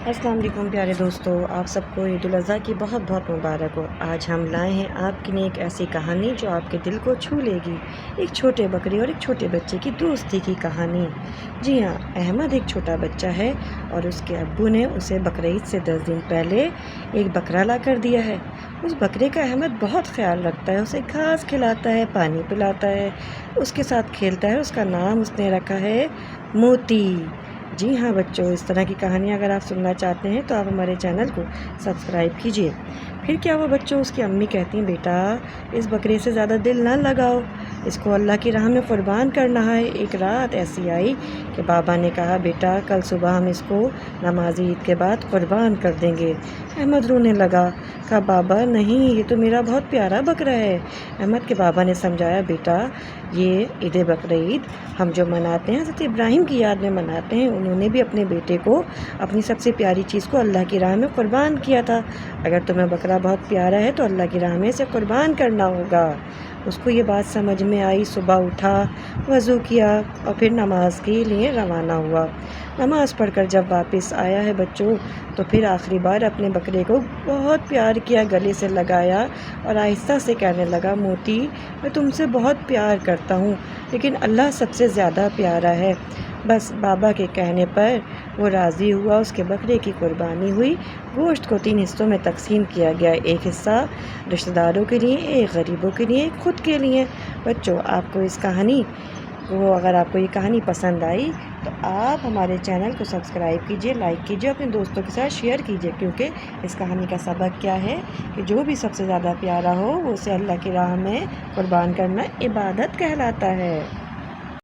السلام علیکم پیارے دوستو، آپ سب کو عید الاضحیٰ کی بہت بہت مبارک ہو۔ آج ہم لائے ہیں آپ کے لیے ایک ایسی کہانی جو آپ کے دل کو چھو لے گی۔ ایک چھوٹے بکری اور ایک چھوٹے بچے کی دوستی کی کہانی۔ جی ہاں، احمد ایک چھوٹا بچہ ہے اور اس کے ابو نے اسے بقرعید سے 10 دن پہلے ایک بکرا لا کر دیا ہے۔ اس بکرے کا احمد بہت خیال رکھتا ہے، اسے گھاس کھلاتا ہے، پانی پلاتا ہے، اس کے ساتھ کھیلتا ہے۔ اس کا نام اس نے رکھا ہے موتی۔ جی ہاں بچوں، اس طرح کی کہانیاں اگر آپ سننا چاہتے ہیں تو آپ ہمارے چینل کو سبسکرائب کیجیے۔ پھر کیا ہوا بچوں، اس کی امی کہتی ہیں بیٹا اس بکرے سے زیادہ دل نہ لگاؤ، اس کو اللہ کی راہ میں قربان کرنا ہے۔ ایک رات ایسی آئی کہ بابا نے کہا بیٹا کل صبح ہم اس کو نماز عید کے بعد قربان کر دیں گے۔ احمد رونے لگا، کہا بابا نہیں، یہ تو میرا بہت پیارا بکرا ہے۔ احمد کے بابا نے سمجھایا بیٹا یہ عید بقرعید ہم جو مناتے ہیں حضرت ابراہیم کی یاد میں مناتے ہیں، انہوں نے بھی اپنے بیٹے کو، اپنی سب سے پیاری چیز کو اللہ کی راہ میں قربان کیا تھا۔ اگر تمہیں بکرا بہت پیارا ہے تو اللہ کی راہ میں اسے قربان کرنا ہوگا۔ اس کو یہ بات سمجھ میں آئی، صبح اٹھا، وضو کیا اور پھر نماز کے لیے روانہ ہوا۔ نماز پڑھ کر جب واپس آیا ہے بچوں تو پھر آخری بار اپنے بکرے کو بہت پیار کیا، گلے سے لگایا اور آہستہ سے کہنے لگا موتی میں تم سے بہت پیار کرتا ہوں لیکن اللہ سب سے زیادہ پیارا ہے۔ بس بابا کے کہنے پر وہ راضی ہوا، اس کے بکرے کی قربانی ہوئی۔ گوشت کو 3 حصوں میں تقسیم کیا گیا، ایک حصہ رشتہ داروں کے لیے، ایک غریبوں کے لیے، ایک خود کے لیے۔ بچوں آپ کو اس کہانی اگر آپ کو یہ کہانی پسند آئی تو آپ ہمارے چینل کو سبسکرائب کیجیے، لائک کیجیے، اپنے دوستوں کے ساتھ شیئر کیجیے، کیونکہ اس کہانی کا سبق کیا ہے کہ جو بھی سب سے زیادہ پیارا ہو وہ اسے اللہ کی راہ میں قربان کرنا عبادت کہلاتا ہے۔